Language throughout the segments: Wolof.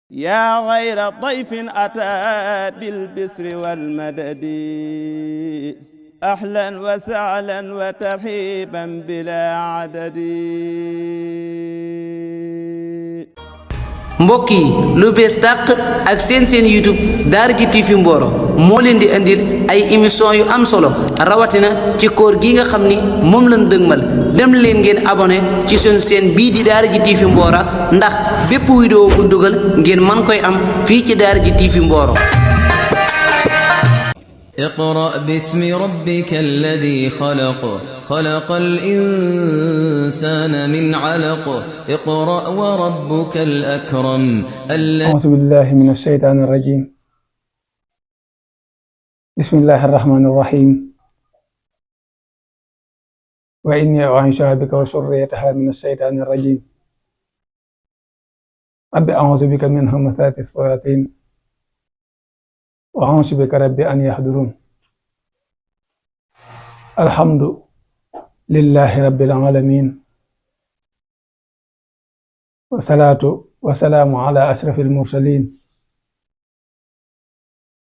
yaa xayra dayfin ataa bil bisri wal madadi ahlan wa sahlan wa tarhiban bilaa adadi. mbokk yi lu bees tàq ak seen YouTube Daaraji TV Mboro moo leen di indil ay émission yu am solo rawatina ci koor gi nga xam ni moom lañ dëgmal dem leen ngeen abonné ci suñu chaîne bii di Daaraji TV Mboro ndax bépp vidéo bu dugal ngeen man koy am fii ci Daaraji TV Mboro. اقرأ باسم ربك الذي خلق خلق الإنسان من علق اقرأ وربك الأكرم أعوذ بالله من الشيطان الرجيم بسم الله الرحمن الرحيم وإني أعيذها بك وذريتها من الشيطان الرجيم رب أعوذ بك من همزات الشياطين وأعوذ بك رب أن يحضرون الحمد لله رب العالمين والصلاة والسلام على أشرف المرسلين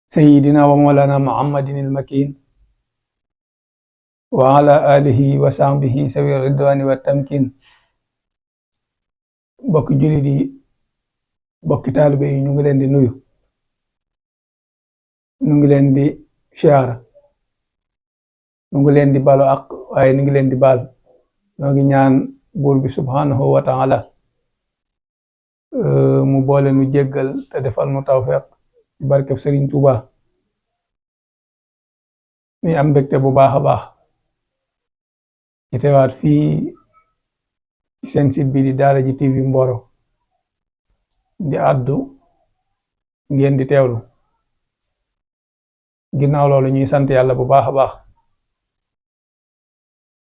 سيدنا ومولانا محمد المكين وعلى آله وصحبه سوي الرضوان والتمكين bokk jullit yi bokk taalibe yi ñu ngi leen di nuyu ñu ngi leen di siyaara ñu ngi leen di balu ak waaye ñu ngi leen di baal ñoo ngi ñaan buur bi subhanahu wa taala mu boole nu jéggal te defal nu tawfiq ci barkeb Serigne Touba mi am mbégte bu baax a baax ci teewaat fii seen site bi di Daaraji TV Mboro di àddu ngeen di teewlu ginnaaw loolu ñuy sant yàlla bu baax a baax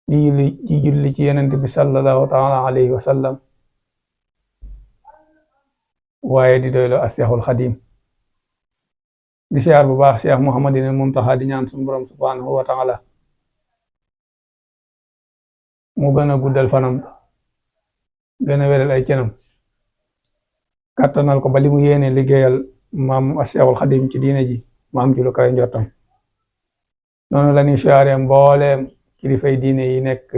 di julli ci yenent bi sallallahu taala alayhi wa sallam waaye di doylo ak Seexul Xadim di siyaar bu baax Cheikh Mouhamadinil Muntaxa di ñaan suñu borom subhanahu wa taala mu gën a guddal fanam gën a wéral ay cenam kàttanal ko ba li mu yéene liggéeyal maam ak Seexul Xadim ci diine ji maam ci lu kawe njortam noonu la ñuy siyaare mbooleem kilifay diine yi nekk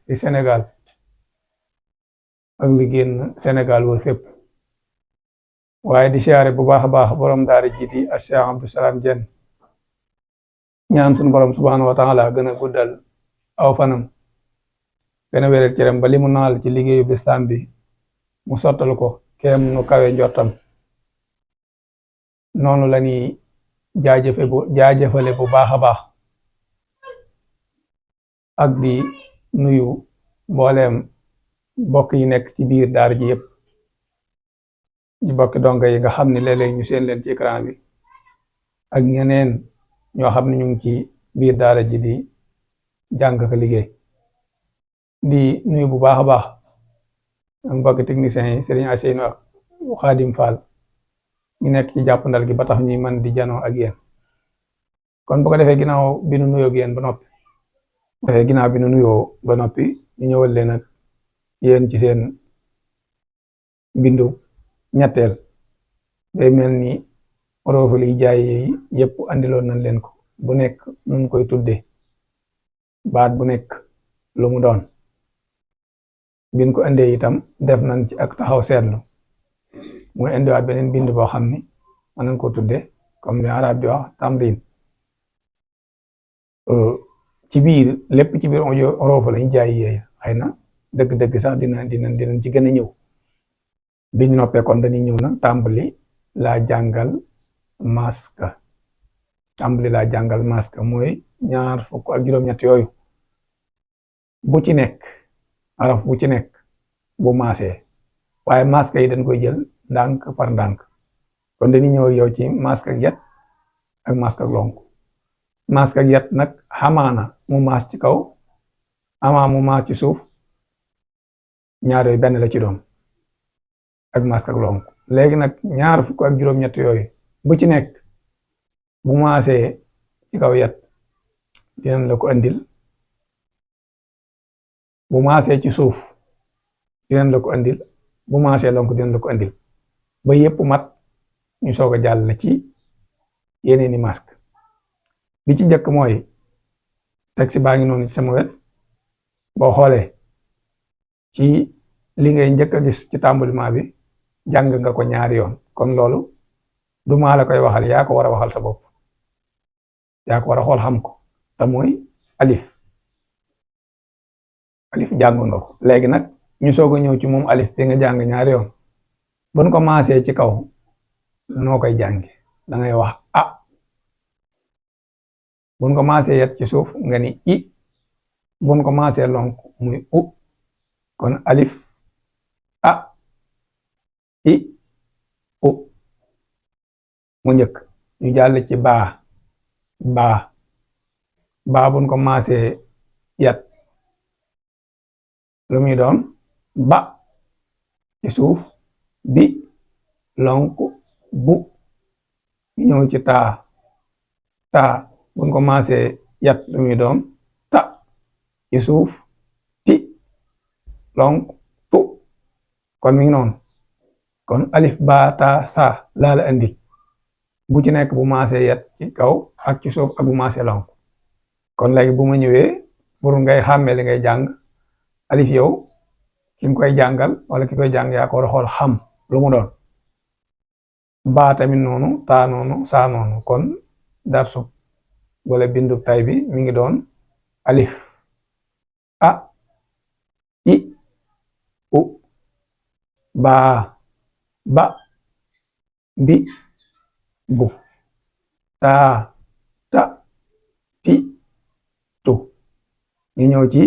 ci Sénégal ak li génn Sénégal wala fépp waaye di siyaare bu baax a baax borom daara ji di Cheikh Abdou Salam Diène ñaan suñu borom subhanahu wa taala gën a guddal aw fanam gën a wéral cëram ba li mu naal ci liggéeyu bislam bi mu sottal ko kéem nu kawe njortam noonu la ñuy jaajëfale bu baax a baax ak di nuyu mbooleem bokk yi nekk ci biir daara ji yëpp di bokki donga yi nga xam ne léeg-léeg ñu seen leen ci écran bi ak ñeneen ñoo xam ne ñu ngi ci biir daara ji di jàng ak liggéey di nuyu bu baax a baax mbokki techniciens yi Serigne Asseynou ak Khadim Fall ñu nekk ci jàppandal gi ba tax ñuy man di janoo ak yéen kon bu ko defee ginnaaw bi nu nuyoo ak yéen ba noppi ñu ñëwal leen ak yéen ci seen bindu ñetteel day mel ni roofal yi jaay yi yëpp andiloon nañ leen ko bu nekk nun koy tudde baat bu nekk lu mu doon bin ko andee itam def nañ ci ak taxaw seetlu muy indiwaat beneen bind boo xam ni mën nañ ko tudde comme li arab di wax tamrin ci biir lépp ci biir roofal yi jaay yi xëy na dëgg-dëgg sax dinañ ci gën a ñëw biñ noppee kon dañuy ñëw nag tàmbali laa jàngal maska mooy ñaar fukk ak juróom-ñett yooyu bu ci nekk araf bu ci nekk bu maasee waaye maska yi dañ koy jël ndànk par ndànk kon dañuy ñëw ak yow ci maska ak yat ak maska ak lonk maska ak yat nag xamaana mu maas ci kaw amaa mu maas ci suuf ñaar yooyu benn la ci doom ak maska ak lonk léegi nag ñaar fukk ak juróom-ñett yooyu bu ci nekk bu maasee ci kaw yat dinañ la ko andil bu maasee ci suuf dinañ la ko andil bu maasee lonk dinañ la ko andil ba yépp mat ñu soog a jàll ci yeneeni masque bi ci njëkk mooy texte baa ngi noonu ci sama wet boo xoolee ci li ngay njëkk a gis ci tàmbalement bi jàng nga ko ñaari yoon kon loolu du maa la koy waxal yaa ko war a waxal sa bopp yaa ko war a xool xam ko te mooy alif jàngoon nga ko léegi nag ñu soog a ñëw ci moom alif bi nga jàng ñaari yoon buñ ko maasee ci kaw noo koy jànge da ngay wax a buñ ko maasee yet ci suuf nga ni i buñ ko maasee lonk muy u kon alif a i u mu njëkk ñu jàll ci baa buñ ko maasee yat lu muy doon ba ci suuf bi lonk bu ñu ñëw ci taa buñ ko maasee yat lu muy doon ta ci suuf ti lonk tu kon mi ngi noonu kon alif ba ta sa laa la andi bu ci nekk bu maasee yat ci kaw ak ci suuf ak bu maasee lonk kon léegi bu ma ñëwee pour ngay xàmmee li ngay jàng alif yow ki nga koy jàngal wala ki koy jàng yaa ko war a xool xam lu mu doon baa tamit noonu taa noonu saa noonu kon darsu wala bindu tay bi mi ngi doon alif a i u baa ba bi bu taa ta ti tu ñu ñëw ci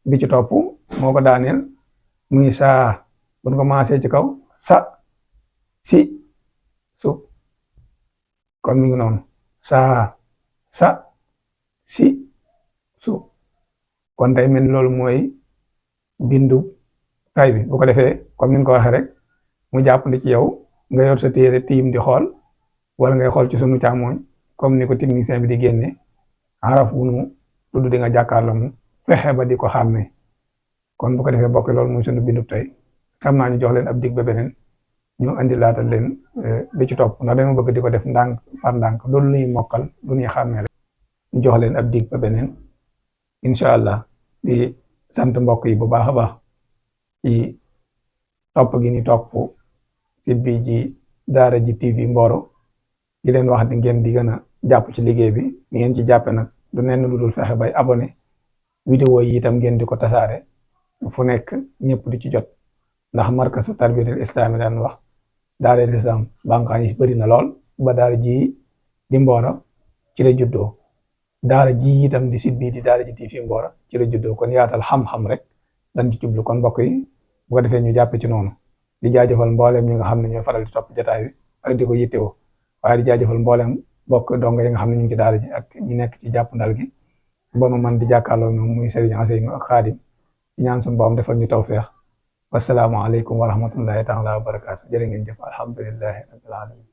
bi ci topp moo ko daaneel muy saa buñ ko maasee ci kaw sa si su kon mi ngi noonu saa sa si su kon tey mel loolu mooy bindu tay bi bu ko defee comme ni ko waxee rek mu jàppandi ci yow nga yor sa téere tiim di xool wala ngay xool ci sunu càmmooñ comme ni ko technicien bi di génne araf wu nu tudd di nga jàkkaarloo mu fexe ba di ko xàmmee kon bu ko defee bokk loolu muy sunu bindu tey xam naa ñu jox leen ab dig ba beneen ñu andi laatal leen bi ci topp ndax dañoo bëgg di ko def ndànk par ndànk loolu luy mokkal lu ñuy xàmmee rek ñu jox leen ab dig ba beneen incha allah di sant mbokk yi bu baax a baax ci topp gi ni topp site bi ji Daara J TV Mboro di leen wax di ngeen di gën a jàpp ci liggéey bi ni ngeen ci jàppe nag du nenn lu dul fexe bay abonné vidéo yi itam ngeen di ko tasaare fu nekk ñëpp di ci jot ndax markasu tarbiyatul islami daan wax daara lislam bànqaan yi bëri na lool ba daara ji di Mboro ci la juddoo daara ji itam di site bii di Daara J TV Mboro ci la juddoo kon yaatal xam-xam rek dañ ci jublu kon mbokk yi bu ko defee ñu jàppe ci noonu di jaajëfal mboolem ñi nga xam ne ñooy faral di topp jotaay bi ak di ko yittewoo waaye di jaajëfal mboolem bokk donga yi nga xam ne ñu ngi ci daara ji ak ñi nekk ci jàpp ndal gi ba nu man di jàkkaarloo ñoom muy Serigne Aseynu ak Xaadim ñaan suñu borom defal ñu tawfeex wassalaamu aleykum wa rahmatullahi taala wa barakaatu jërë ngeen jëf alhamdulillahi rabbil alamin